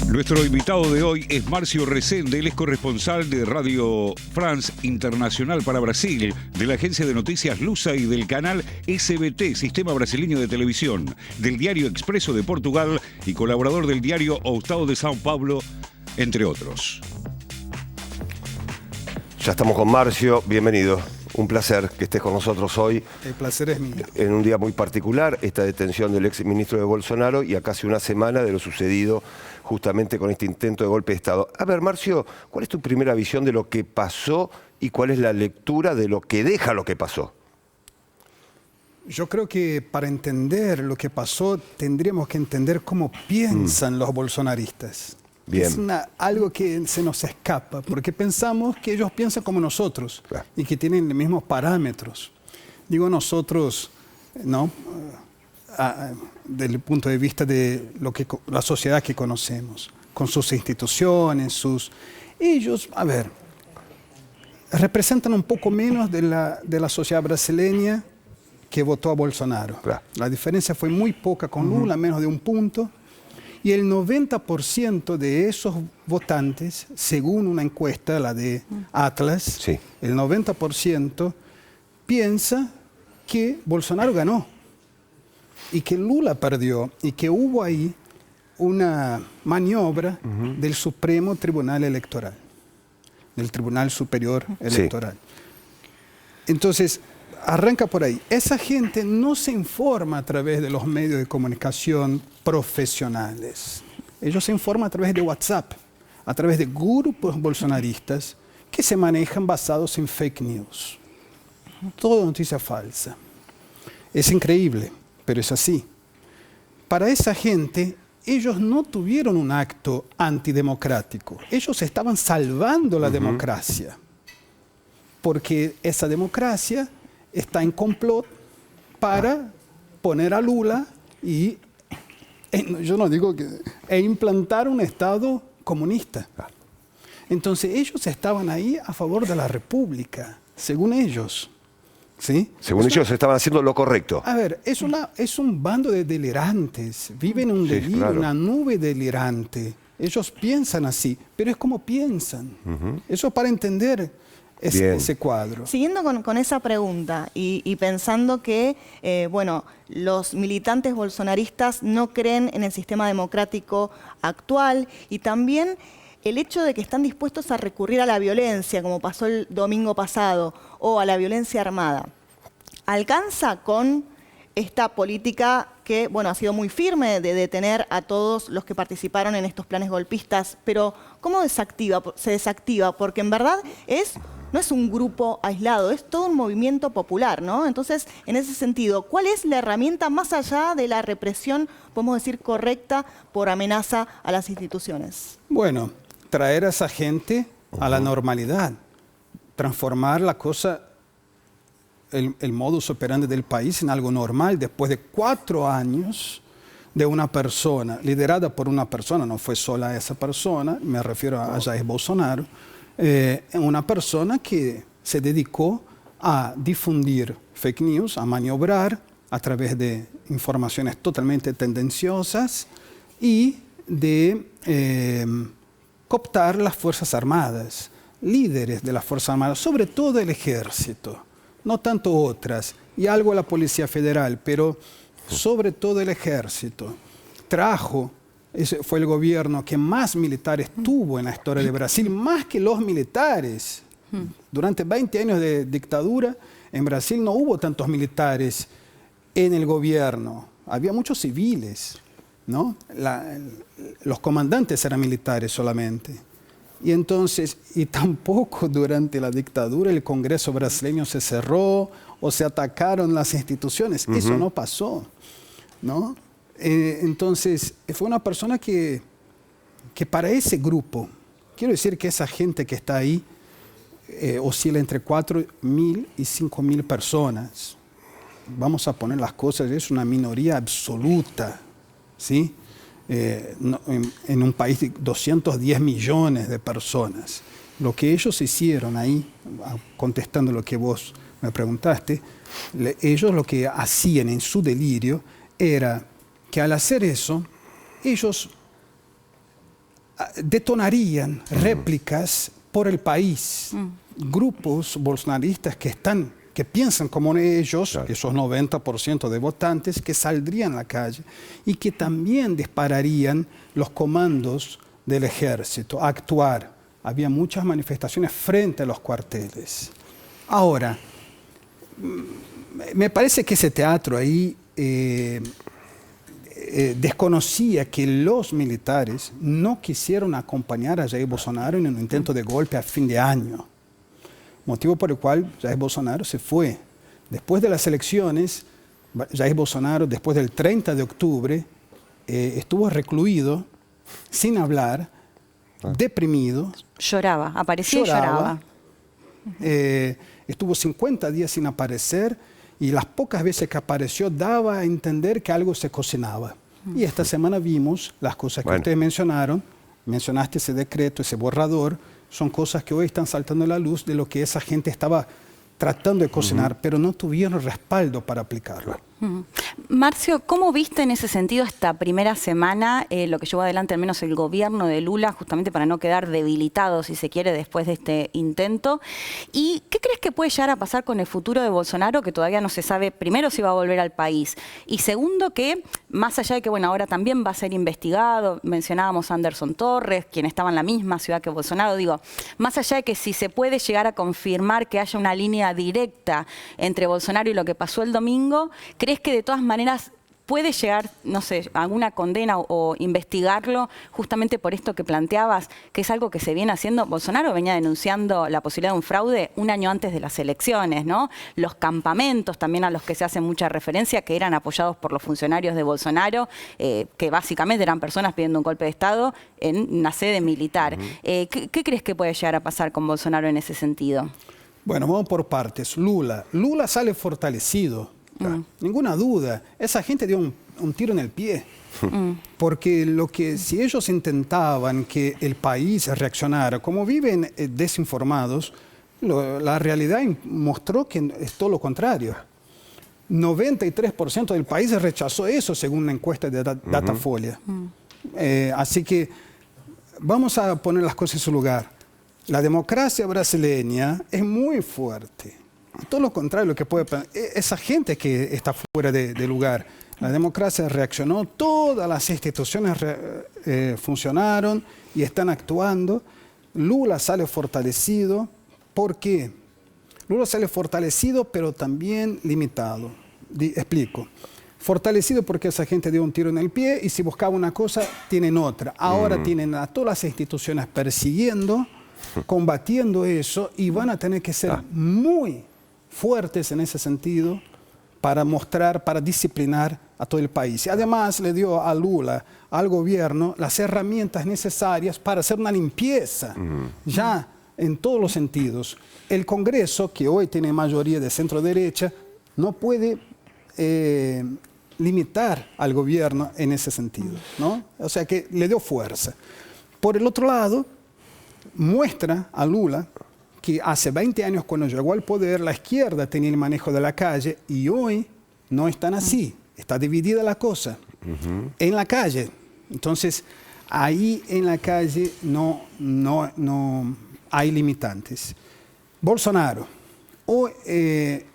Nuestro invitado de hoy es Márcio Rezende, él es corresponsal de Radio France Internacional para Brasil, de la agencia de noticias Lusa y del canal SBT, Sistema Brasileño de Televisión, del diario Expreso de Portugal y colaborador del diario O Estado de São Paulo, entre otros. Ya estamos con Márcio, bienvenido. Un placer que estés con nosotros hoy. El placer es mío. En un día muy particular, esta detención del ex ministro de Bolsonaro y a casi una semana de lo sucedido justamente con este intento de golpe de Estado. A ver, Márcio, ¿cuál es tu primera visión de lo que pasó y cuál es la lectura de lo que deja lo que pasó? Yo creo que para entender lo que pasó tendríamos que entender cómo piensan los bolsonaristas. Bien. Es algo que se nos escapa, porque pensamos que ellos piensan como nosotros y que tienen los mismos parámetros. Digo nosotros, ¿no? Desde el punto de vista de la sociedad que conocemos, con sus instituciones, ellos, a ver, representan un poco menos de la sociedad brasileña que votó a Bolsonaro. Claro. La diferencia fue muy poca con Lula, menos de un punto. Y el 90% de esos votantes, según una encuesta, la de Atlas, sí, el 90% piensa que Bolsonaro ganó y que Lula perdió y que hubo ahí una maniobra del Supremo Tribunal Electoral, del Tribunal Superior Electoral. Sí. Entonces, arranca por ahí. Esa gente no se informa a través de los medios de comunicación profesionales. Ellos se informan a través de WhatsApp, a través de grupos bolsonaristas que se manejan basados en fake news. Toda noticia falsa. Es increíble, pero es así. Para esa gente, ellos no tuvieron un acto antidemocrático. Ellos estaban salvando la democracia. Porque esa democracia está en complot para poner a Lula y, yo no digo que, implantar un Estado comunista. Entonces ellos estaban ahí a favor de la República, según ellos. ¿Sí? Según ellos estaban haciendo lo correcto. A ver, es un bando de delirantes, viven un delirio, claro, una nube delirante. Ellos piensan así, pero es como piensan. Eso para entender ese cuadro. Siguiendo con esa pregunta y pensando que, bueno, los militantes bolsonaristas no creen en el sistema democrático actual y también el hecho de que están dispuestos a recurrir a la violencia, como pasó el domingo pasado, o a la violencia armada, ¿alcanza con esta política que, bueno, ha sido muy firme de detener a todos los que participaron en estos planes golpistas? Pero ¿cómo se desactiva? Porque en verdad no es un grupo aislado, es todo un movimiento popular, ¿no? Entonces, en ese sentido, ¿cuál es la herramienta más allá de la represión, podemos decir, correcta por amenaza a las instituciones? Bueno, traer a esa gente a la normalidad, transformar la cosa, el modus operandi del país en algo normal después de 4 años de una persona, liderada por una persona, no fue sola esa persona, me refiero a Jair Bolsonaro, una persona que se dedicó a difundir fake news, a maniobrar a través de informaciones totalmente tendenciosas y de cooptar las Fuerzas Armadas, líderes de las Fuerzas Armadas, sobre todo el Ejército, no tanto otras, y algo la Policía Federal, pero sobre todo el Ejército. Ese fue el gobierno que más militares tuvo en la historia de Brasil, más que los militares. Durante 20 años de dictadura, en Brasil no hubo tantos militares en el gobierno, había muchos civiles, ¿no? Los comandantes eran militares solamente. Y tampoco durante la dictadura el Congreso brasileño se cerró o se atacaron las instituciones. Eso no pasó, ¿no? Entonces, fue una persona que para ese grupo, quiero decir que esa gente que está ahí oscila entre 4.000 y 5.000 personas. Vamos a poner las cosas, es una minoría absoluta, ¿sí? En un país de 210 millones de personas. Lo que ellos hicieron ahí, contestando lo que vos me preguntaste, ellos lo que hacían en su delirio era que al hacer eso, ellos detonarían réplicas por el país. Grupos bolsonaristas que piensan como ellos, Claro. esos 90% de votantes, que saldrían a la calle y que también dispararían los comandos del ejército a actuar. Había muchas manifestaciones frente a los cuarteles. Ahora, me parece que ese teatro ahí desconocía que los militares no quisieron acompañar a Jair Bolsonaro en un intento de golpe a fin de año. Motivo por el cual Jair Bolsonaro se fue. Después de las elecciones, Jair Bolsonaro, después del 30 de octubre, estuvo recluido, sin hablar, deprimido. Lloraba, aparecía y lloraba. Estuvo 50 días sin aparecer y las pocas veces que apareció daba a entender que algo se cocinaba. Y esta semana vimos las cosas que ustedes mencionaron, mencionaste ese decreto, ese borrador, son cosas que hoy están saltando a la luz de lo que esa gente estaba tratando de cocinar, pero no tuvieron respaldo para aplicarlo. Marcio, ¿cómo viste en ese sentido esta primera semana lo que llevó adelante al menos el gobierno de Lula, justamente para no quedar debilitado, si se quiere, después de este intento? ¿Y qué crees que puede llegar a pasar con el futuro de Bolsonaro, que todavía no se sabe, primero, si va a volver al país? Y segundo, que más allá de que, bueno, ahora también va a ser investigado, mencionábamos a Anderson Torres, quien estaba en la misma ciudad que Bolsonaro, digo, más allá de que si se puede llegar a confirmar que haya una línea directa entre Bolsonaro y lo que pasó el domingo, ¿crees que de todas maneras puede llegar, no sé, a alguna condena o investigarlo justamente por esto que planteabas, que es algo que se viene haciendo? Bolsonaro venía denunciando la posibilidad de un fraude un año antes de las elecciones, ¿no? Los campamentos también a los que se hace mucha referencia, que eran apoyados por los funcionarios de Bolsonaro, que básicamente eran personas pidiendo un golpe de Estado en una sede militar. ¿Qué crees que puede llegar a pasar con Bolsonaro en ese sentido? Bueno, vamos por partes. Lula sale fortalecido. Ninguna duda. Esa gente dio un tiro en el pie. Porque si ellos intentaban que el país reaccionara, como viven desinformados, la realidad mostró que es todo lo contrario. 93% del país rechazó eso, según una encuesta de Datafolia. Así que vamos a poner las cosas en su lugar. La democracia brasileña es muy fuerte. Todo lo contrario, lo que puede pasar. Esa gente que está fuera de lugar. La democracia reaccionó, todas las instituciones funcionaron y están actuando. Lula sale fortalecido. ¿Por qué? Lula sale fortalecido, pero también limitado. Explico. Fortalecido porque esa gente dio un tiro en el pie y si buscaba una cosa, tienen otra. Ahora tienen a todas las instituciones persiguiendo, combatiendo eso y van a tener que ser muy fuertes en ese sentido para mostrar, para disciplinar a todo el país. Y además le dio a Lula, al gobierno, las herramientas necesarias para hacer una limpieza, ya en todos los sentidos. El Congreso, que hoy tiene mayoría de centro-derecha, no puede limitar al gobierno en ese sentido, ¿no? O sea que le dio fuerza. Por el otro lado, muestra a Lula que hace 20 años cuando llegó al poder, la izquierda tenía el manejo de la calle y hoy no están así. Está dividida la cosa. En la calle. Entonces, ahí en la calle no hay limitantes. Bolsonaro. Hoy,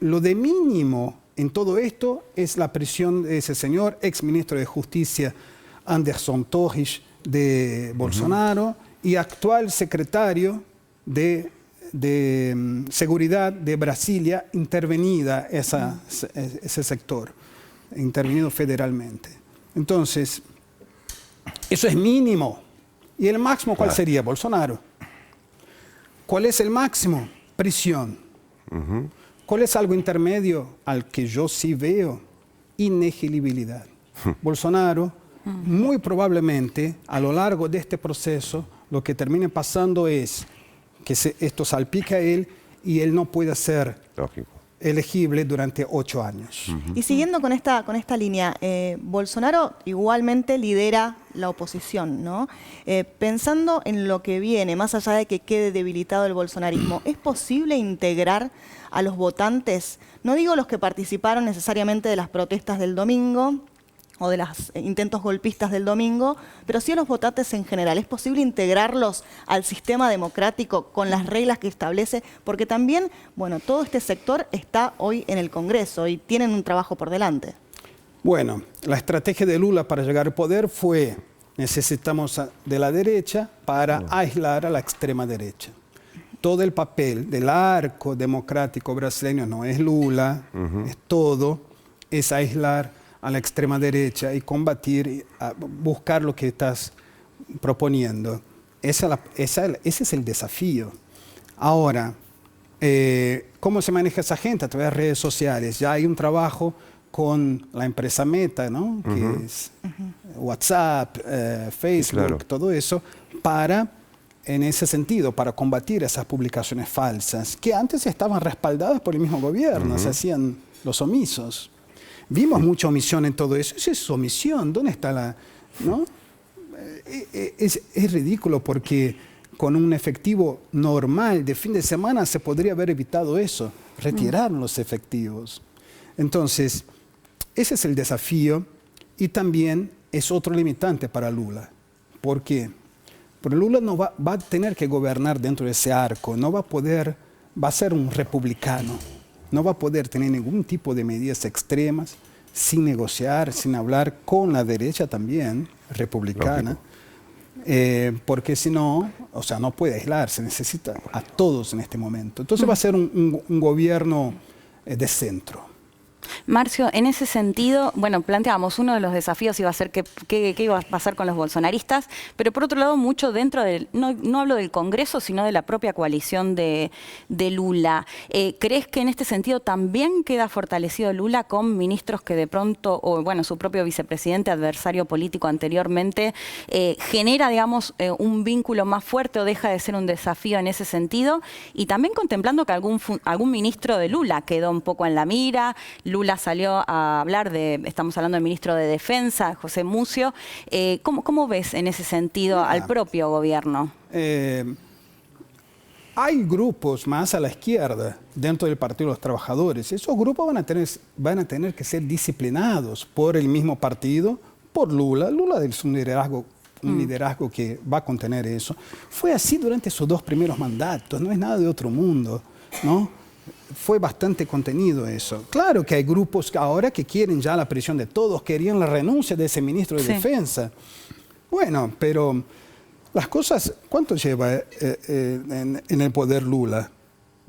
lo de mínimo en todo esto es la prisión de ese señor, ex ministro de Justicia, Anderson Torres, de Bolsonaro, y actual secretario de Seguridad de Brasilia, intervenida ese sector, intervenido federalmente. Entonces, eso es mínimo. ¿Y el máximo cuál sería? Bolsonaro. ¿Cuál es el máximo? Prisión. ¿Cuál es algo intermedio al que yo sí veo? Inelegibilidad. Bolsonaro, muy probablemente, a lo largo de este proceso, lo que termine pasando es que esto salpica a él y él no puede ser elegible durante 8 años. Y siguiendo con esta línea, Bolsonaro igualmente lidera la oposición, ¿no? Pensando en lo que viene, más allá de que quede debilitado el bolsonarismo, ¿es posible integrar a los votantes, no digo los que participaron necesariamente de las protestas del domingo, o de los intentos golpistas del domingo, pero sí a los votantes en general. ¿Es posible integrarlos al sistema democrático con las reglas que establece? Porque también, bueno, todo este sector está hoy en el Congreso y tienen un trabajo por delante. Bueno, la estrategia de Lula para llegar al poder fue: necesitamos de la derecha para aislar a la extrema derecha. Todo el papel del arco democrático brasileño no es Lula, es todo, es aislar a la extrema derecha y combatir, buscar lo que estás proponiendo. Ese es el desafío. Ahora, ¿cómo se maneja esa gente? A través de redes sociales. Ya hay un trabajo con la empresa Meta, ¿no? Que es WhatsApp, Facebook, todo eso, en ese sentido, para combatir esas publicaciones falsas, que antes estaban respaldadas por el mismo gobierno, se hacían los omisos. Vimos mucha omisión en todo eso. Eso es omisión. ¿Dónde está la...? ¿No? Es ridículo, porque con un efectivo normal de fin de semana se podría haber evitado eso, retirar los efectivos. Entonces, ese es el desafío, y también es otro limitante para Lula. ¿Por qué? Porque Lula no va a tener que gobernar dentro de ese arco, no va a poder, va a ser un republicano. No va a poder tener ningún tipo de medidas extremas sin negociar, sin hablar con la derecha también, republicana, porque si no, o sea, no puede aislarse, necesita a todos en este momento. Entonces va a ser un gobierno de centro. Marcio, en ese sentido, bueno, planteamos uno de los desafíos iba a ser qué iba a pasar con los bolsonaristas, pero por otro lado mucho dentro del, no hablo del Congreso, sino de la propia coalición de Lula. ¿Crees que en este sentido también queda fortalecido Lula con ministros que de pronto, o bueno, su propio vicepresidente, adversario político anteriormente, genera, digamos, un vínculo más fuerte o deja de ser un desafío en ese sentido? Y también contemplando que algún ministro de Lula quedó un poco en la mira. Lula salió a hablar estamos hablando del ministro de Defensa, José Mucio. ¿Cómo ves en ese sentido al propio gobierno? Hay grupos más a la izquierda dentro del Partido de los Trabajadores. Esos grupos van a tener que ser disciplinados por el mismo partido, por Lula. Lula es un liderazgo que va a contener eso. Fue así durante sus 2 primeros mandatos, no es nada de otro mundo, ¿no? Fue bastante contenido eso. Claro que hay grupos ahora que quieren ya la prisión de todos, querían la renuncia de ese ministro de Defensa. Bueno, pero las cosas, ¿cuánto lleva en el poder Lula?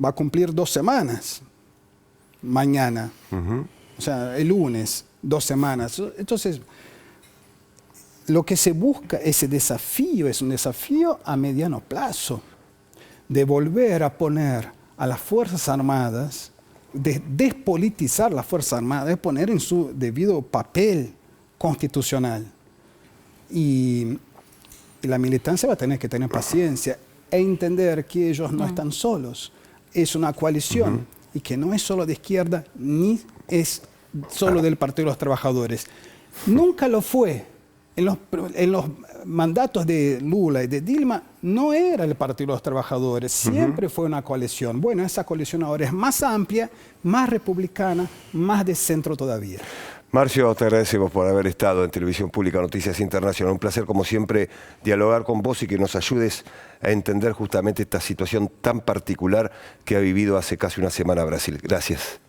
Va a cumplir 2 semanas mañana. O sea, el lunes, 2 semanas. Entonces, lo que se busca, ese desafío, es un desafío a mediano plazo, de volver a poner a las Fuerzas Armadas, de despolitizar las Fuerzas Armadas, de poner en su debido papel constitucional. Y la militancia va a tener que tener paciencia e entender que ellos no están solos. Es una coalición y que no es solo de izquierda ni es solo del Partido de los Trabajadores. Nunca lo fue. En los mandatos de Lula y de Dilma no era el Partido de los Trabajadores, siempre fue una coalición. Bueno, esa coalición ahora es más amplia, más republicana, más de centro todavía. Marcio, te agradecemos por haber estado en Televisión Pública Noticias Internacional. Un placer, como siempre, dialogar con vos y que nos ayudes a entender justamente esta situación tan particular que ha vivido hace casi una semana Brasil. Gracias.